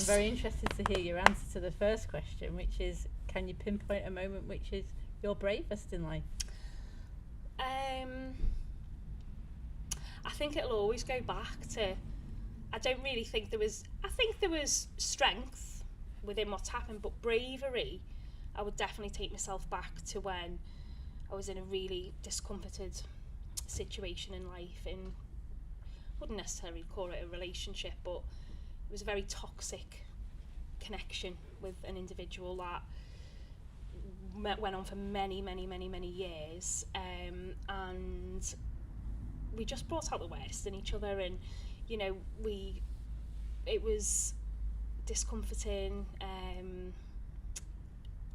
I'm very interested to hear your answer to the first question, which is, can you pinpoint a moment which is your bravest in life? I think it'll always go back to, I don't really think there was, I think there was strength within what's happened, but bravery, I would definitely take myself back to when I was in a really discomforted situation in life, wouldn't necessarily call it a relationship, but it was a very toxic connection with an individual that went on for many years, and we just brought out the worst in each other, and you know, it was discomforting, and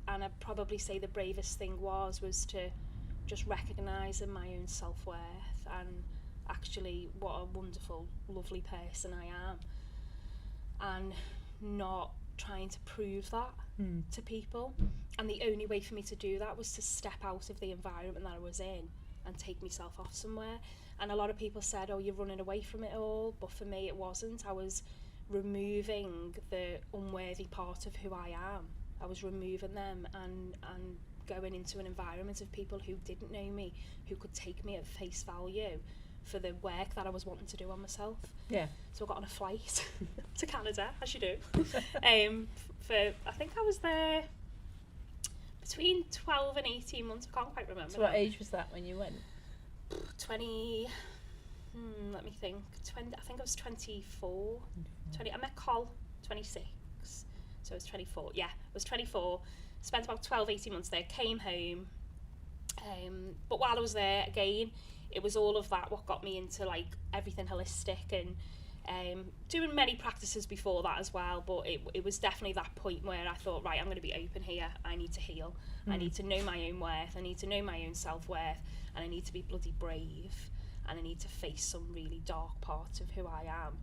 I'd probably say the bravest thing was to just recognising my own self-worth and actually what a wonderful, lovely person I am, and not trying to prove that to people. And the only way for me to do that was to step out of the environment that I was in and take myself off somewhere. And a lot of people said, oh, you're running away from it all, but for me it wasn't. I was removing the unworthy part of who I am. I was removing them and going into an environment of people who didn't know me, who could take me at face value for the work that I was wanting to do on myself. Yeah. So I got on a flight to Canada, as you do. I think I was there between 12 and 18 months, I can't quite remember. So what age was that when you went? 20, let me think, 20, I think I was 24, 20, I met Col, 26, so I was 24, yeah, I was 24, spent about 12, 18 months there, came home, but while I was there, again, it was all of that what got me into like everything holistic, and doing many practices before that as well, but it was definitely that point where I thought, right, I'm going to be open here, I need to heal, I need to know my own worth, I need to know my own self-worth, and I need to be bloody brave, and I need to face some really dark parts of who I am,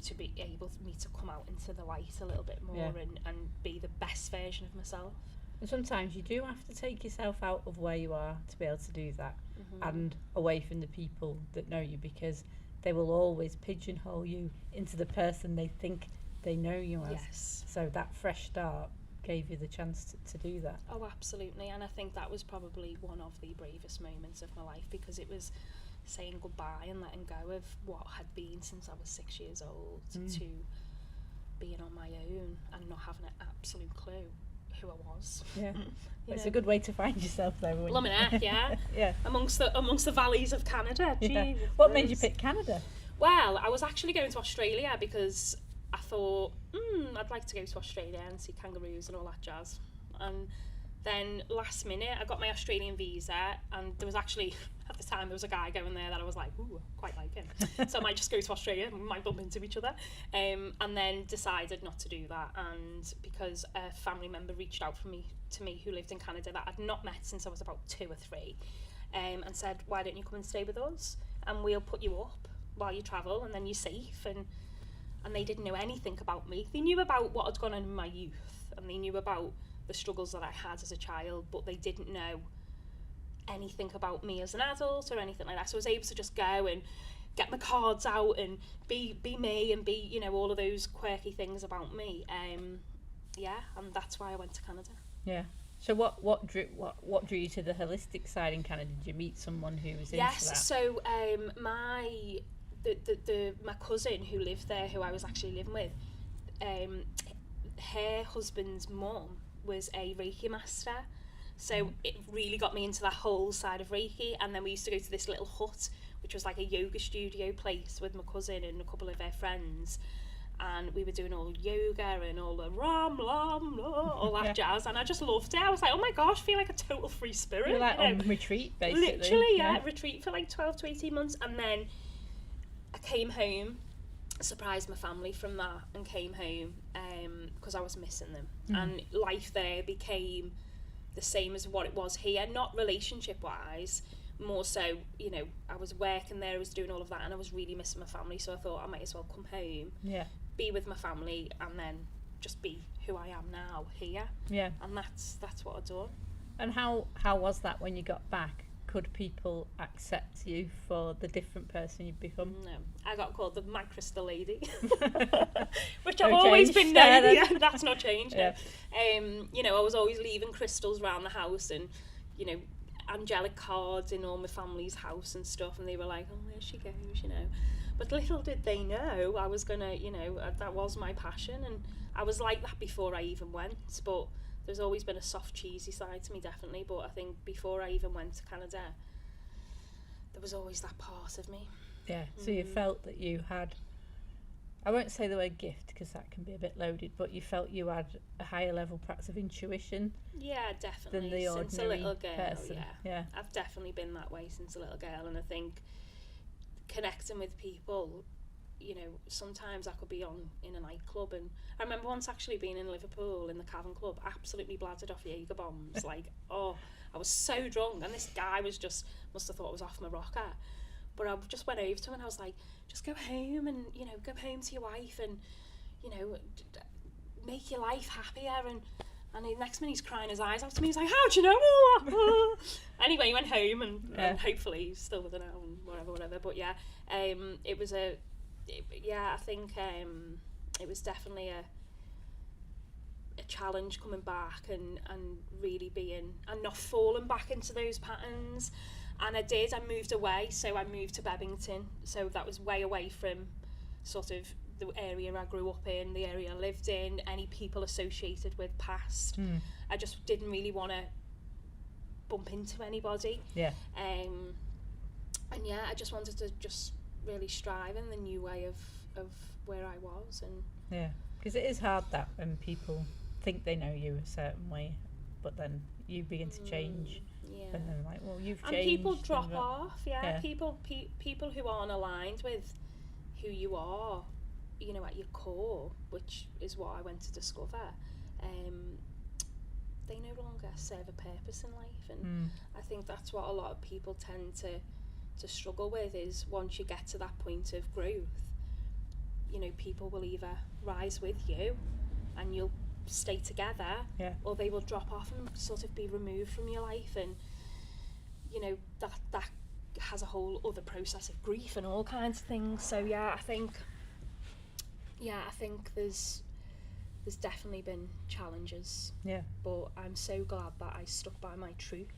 to be able for me to come out into the light a little bit more, and be the best version of myself. And sometimes you do have to take yourself out of where you are to be able to do that, and away from the people that know you, because they will always pigeonhole you into the person they think they know you as. Yes. So that fresh start gave you the chance to do that. Oh, absolutely. And I think that was probably one of the bravest moments of my life, because it was saying goodbye and letting go of what had been since I was 6 years old to being on my own and not having an absolute clue who I was. Yeah. It's a good way to find yourself though. Blimmin' heck, yeah. Yeah. Amongst the valleys of Canada. Yeah. What made you pick Canada? Well, I was actually going to Australia because I thought, I'd like to go to Australia and see kangaroos and all that jazz. And then last minute, I got my Australian visa, and there was actually, at the time, there was a guy going there that I was like, ooh, I quite like him. So I might just go to Australia, we might bump into each other. And then decided not to do that. And because a family member reached out to me who lived in Canada that I'd not met since I was about 2 or 3, and said, why don't you come and stay with us? And we'll put you up while you travel, and then you're safe. And they didn't know anything about me. They knew about what had gone on in my youth, and they knew about the struggles that I had as a child, but they didn't know anything about me as an adult or anything like that. So I was able to just go and get my cards out and be me and be, you know, all of those quirky things about me. And that's why I went to Canada. Yeah. So what drew you to the holistic side in Canada? Did you meet someone who was into that? Yes. So my cousin who lived there, who I was actually living with, her husband's mum was a Reiki master, so it really got me into that whole side of Reiki. And then we used to go to this little hut, which was like a yoga studio place, with my cousin and a couple of her friends, and we were doing all yoga and all the ram lam all that jazz, and I just loved it. I was like, oh my gosh, I feel like a total free spirit. You're like on retreat, basically. Literally, retreat for like 12 to 18 months, and then I came home, surprised my family from that, and came home because I was missing them. And life there became the same as what it was here, not relationship wise, more so, you know, I was working there, I was doing all of that, and I was really missing my family, so I thought I might as well come home, be with my family, and then just be who I am now here. And that's what I've done. And how was that when you got back? could people accept you for the different person you've become? No, I got called the My Crystal Lady, which I've No always change been there, known. then. Yeah, that's not changed. Yeah. No. You know, I was always leaving crystals around the house, and you know, angelic cards in all my family's house and stuff, and they were like, "Oh, there she goes," you know. But little did they know I was gonna, you know, that was my passion, and I was like that before I even went. But there's always been a soft, cheesy side to me, definitely. But I think before I even went to Canada, there was always that part of me. Yeah, so you felt that you had, I won't say the word gift because that can be a bit loaded, but you felt you had a higher level perhaps of intuition Yeah, definitely. than the Since a ordinary little girl, person. yeah. I've definitely been that way since a little girl, and I think connecting with people, you know, sometimes I could be on in a nightclub, and I remember once actually being in Liverpool in the Cavern Club, absolutely bladdered off Jaeger bombs, like, oh, I was so drunk, and this guy was just, must have thought I was off my rocker, but I just went over to him and I was like, just go home and, you know, go home to your wife and, you know, make your life happier, and the next minute he's crying his eyes out to me. He's like, how do you know all that? Anyway, he went home, and hopefully he's still with her now and whatever. But yeah, it was I think it was definitely a challenge coming back and really being, and not falling back into those patterns. And I moved away, so I moved to Bebington. So that was way away from sort of the area I grew up in, the area I lived in, any people associated with past. I just didn't really want to bump into anybody. Yeah. And yeah, I just wanted to just really strive in the new way of where I was. And Yeah, because it is hard that when people think they know you a certain way, but then you begin to change. Yeah. And then like, well, you've changed. And people drop and off, yeah. People who aren't aligned with who you are, you know, at your core, which is what I went to discover, they no longer serve a purpose in life. And I think that's what a lot of people tend to struggle with, is once you get to that point of growth, you know, people will either rise with you and you'll stay together, or they will drop off and sort of be removed from your life. And you know, that has a whole other process of grief and all kinds of things. So I think there's definitely been challenges, but I'm so glad that I stuck by my truth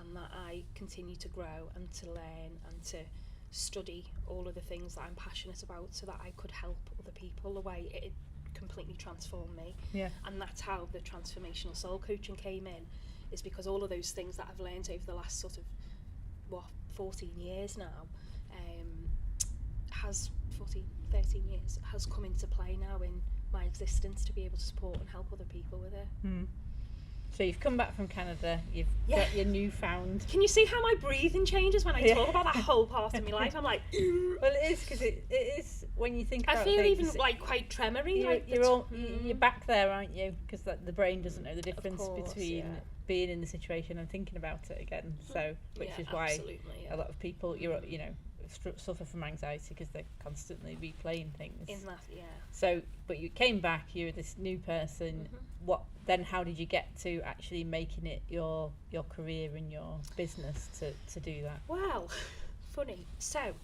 and that I continue to grow and to learn and to study all of the things that I'm passionate about, so that I could help other people the way it completely transformed me. And that's how the transformational soul coaching came in, is because all of those things that I've learned over the last sort of 14 years now, has 13 years, has come into play now in my existence to be able to support and help other people with it. So you've come back from Canada, you've got your newfound... Can you see how my breathing changes when I talk about that whole part of my life? I'm like... Well, it is, because it is, when you think about I feel things, even like quite tremory. You're back there, aren't you? Because the brain doesn't know the difference between being in the situation and thinking about it again. So, which is why a lot of people, you know, suffer from anxiety, because they're constantly replaying things. In that, So, but you came back, you were this new person. How did you get to actually making it your career and your business to do that? Well, funny. So,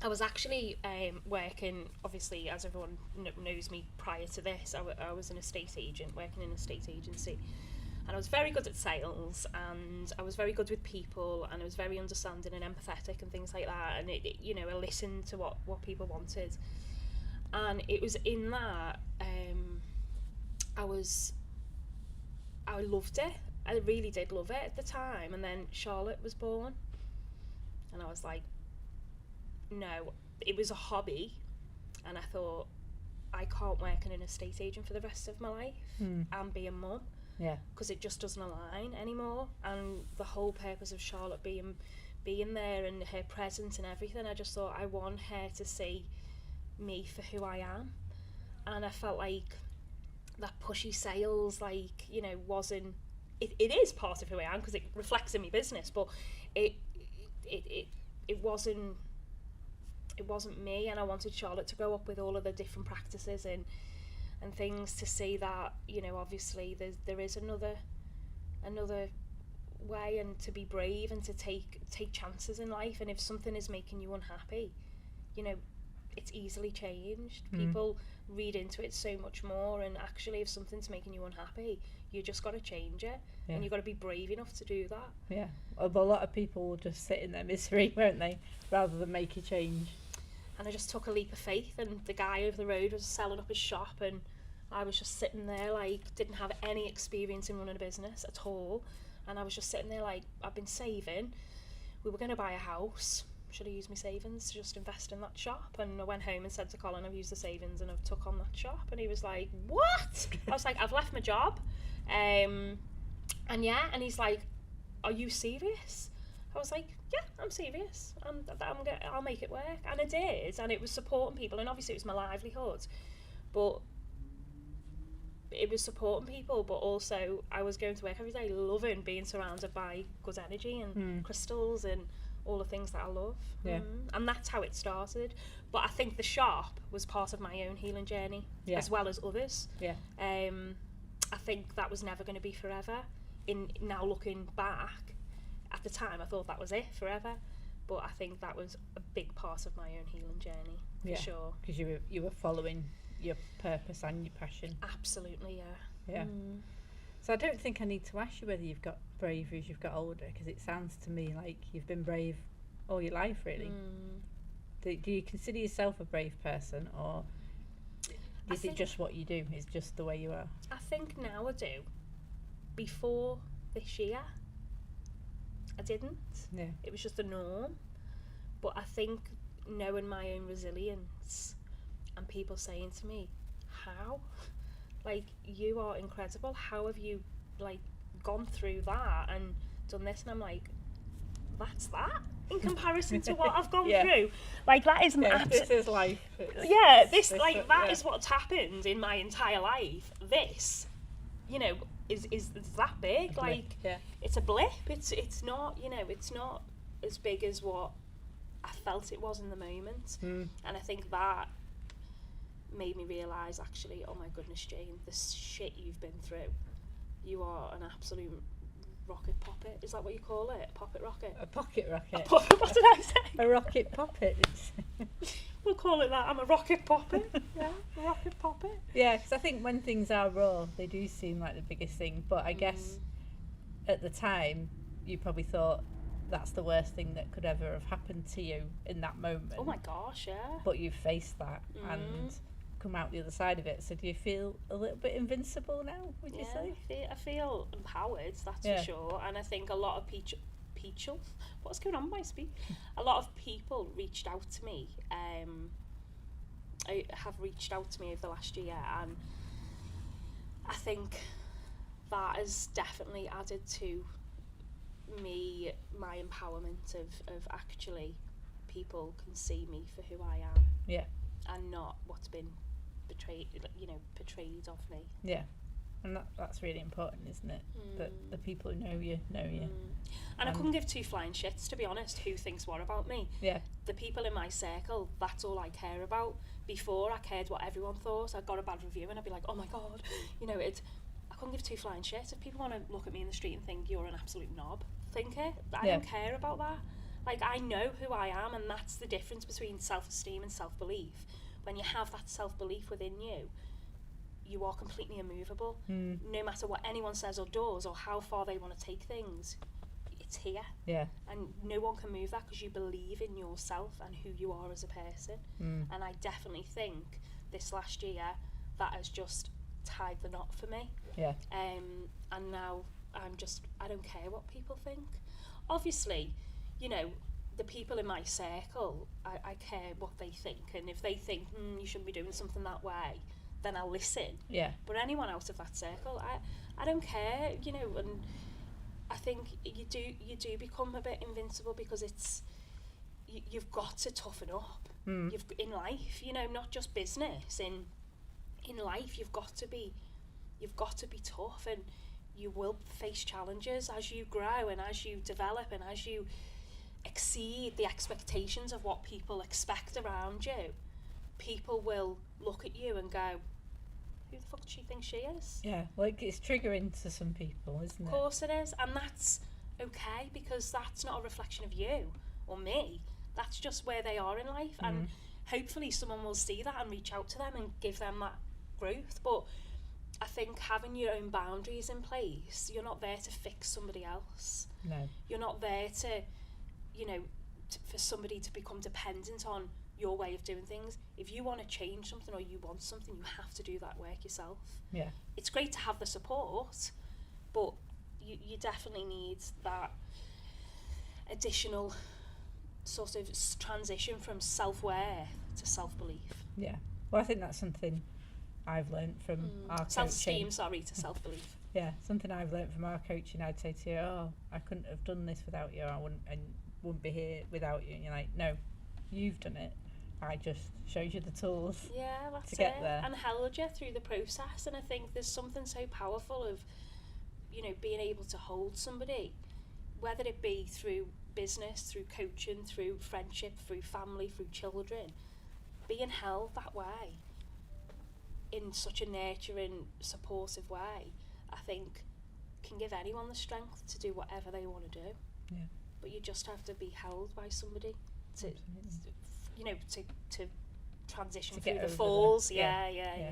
I was actually working, obviously, as everyone knows me prior to this, I was an estate agent, working in an estate agency. And I was very good at sales, and I was very good with people, and I was very understanding and empathetic and things like that. And it you know, I listened to what people wanted. And it was in that I loved it. I really did love it at the time. And then Charlotte was born, and I was like, no, it was a hobby, and I thought, I can't work in an estate agent for the rest of my life and be a mum. Because it just doesn't align anymore. And the whole purpose of Charlotte being there and her presence and everything, I just thought, I want her to see me for who I am. And I felt like that pushy sales, like, you know, wasn't, it is part of who I am because it reflects in my business, but it wasn't me. And I wanted Charlotte to grow up with all of the different practices and things, to see that, you know, obviously there is another way, and to be brave and to take chances in life. And if something is making you unhappy, you know, it's easily changed. People read into it so much more, and actually if something's making you unhappy, you just got to change it, and you've got to be brave enough to do that. Yeah, a lot of people will just sit in their misery, won't they, rather than make a change. And I just took a leap of faith, and the guy over the road was selling up his shop, and I was just sitting there like, didn't have any experience in running a business at all, and I was just sitting there like, I've been saving, we were going to buy a house, should I use my savings to just invest in that shop? And I went home and said to Colin, I've used the savings and I've took on that shop. And he was like, what? I was like, I've left my job. And he's like, are you serious? I was like, yeah, I'm serious. I'll make it work. And I did, and it was supporting people, and obviously it was my livelihood, but it was supporting people, but also I was going to work every day loving being surrounded by good energy and crystals and all the things that I love. And that's how it started. But I think the shop was part of my own healing journey, as well as others. I think that was never going to be forever. Now looking back, at the time I thought that was it forever, but I think that was a big part of my own healing journey, for sure. Because you were following your purpose and your passion. Absolutely, yeah. So I don't think I need to ask you whether you've got bravery as you've got older, because it sounds to me like you've been brave all your life, really. Do you consider yourself a brave person, or is it just what you do? It's just the way you are? I think now I do. Before this year, I didn't. Yeah. It was just the norm. But I think knowing my own resilience and people saying to me, how? Like, you are incredible. How have you, like, gone through that and done this? And I'm like, that's that in comparison to what I've gone through. Like, that is this is life. That is what's happened in my entire life. This, you know, is that big? Like, it's a blip. It's not, you know, it's not as big as what I felt it was in the moment. And I think that made me realise, actually, oh my goodness, Jane, the shit you've been through, you are an absolute rocket poppet. Is that what you call it? A poppet rocket? A pocket rocket. What did I say? A rocket poppet. We'll call it that. I'm a rocket poppet. Yeah, a rocket poppet. Yeah, because I think when things are raw, they do seem like the biggest thing. But I guess at the time, you probably thought that's the worst thing that could ever have happened to you in that moment. Oh my gosh, yeah. But you faced that and come out the other side of it. So do you feel a little bit invincible now, would you say? I feel empowered, that's for sure. And I think a lot of people, what's going on with my speech? A lot of people reached out to me. Have reached out to me over the last year, and I think that has definitely added to me, my empowerment of actually people can see me for who I am. Yeah. And not what's been portrayed of me. Yeah. And that's really important, isn't it? That the people who know you know you. And I couldn't give two flying shits, to be honest, who thinks what about me. Yeah. The people in my circle, that's all I care about. Before, I cared what everyone thought. I got a bad review and I'd be like, oh my God, you know, I couldn't give two flying shits. If people want to look at me in the street and think you're an absolute knob, think it. I don't care about that. Like, I know who I am, and that's the difference between self-esteem and self-belief. When you have that self-belief within you, you are completely immovable. No matter what anyone says or does, or how far they want to take things, it's here. Yeah. And no one can move that, because you believe in yourself and who you are as a person. And I definitely think this last year, that has just tied the knot for me. Yeah. And now I don't care what people think. Obviously, you know, the people in my circle, I care what they think, and if they think you shouldn't be doing something that way, then I'll listen. Yeah. But anyone out of that circle, I don't care, you know. And I think you do become a bit invincible, because it's you've got to toughen up. In life, you know, not just business. In life, you've got to be tough, and you will face challenges as you grow and as you develop and as you exceed the expectations of what people expect around you. People will look at you and go, who the fuck does she think she is? Yeah, like, it's triggering to some people, isn't it? Of course it is, and that's okay, because that's not a reflection of you or me. That's just where they are in life, and hopefully someone will see that and reach out to them and give them that growth. But I think having your own boundaries in place, you're not there to fix somebody else. No. You're not there to, you know, for somebody to become dependent on your way of doing things. If you want to change something or you want something, you have to do that work yourself. Yeah. It's great to have the support, but you definitely need that additional sort of transition from self-aware to self-belief. Yeah. Well, I think that's something I've learned from our coaching. Self-esteem, sorry, to self-belief. Yeah, something I've learned from our coaching. I'd say to you, oh, I couldn't have done this without you. I wouldn't be here without you. And you're like, no, you've done it. I just showed you the tools That's to get there. And held you through the process. And I think there's something so powerful of, you know, being able to hold somebody, whether it be through business, through coaching, through friendship, through family, through children, being held that way in such a nurturing, supportive way, I think can give anyone the strength to do whatever they want to do. Yeah. But you just have to be held by somebody to transition to through get the over falls. the, Yeah.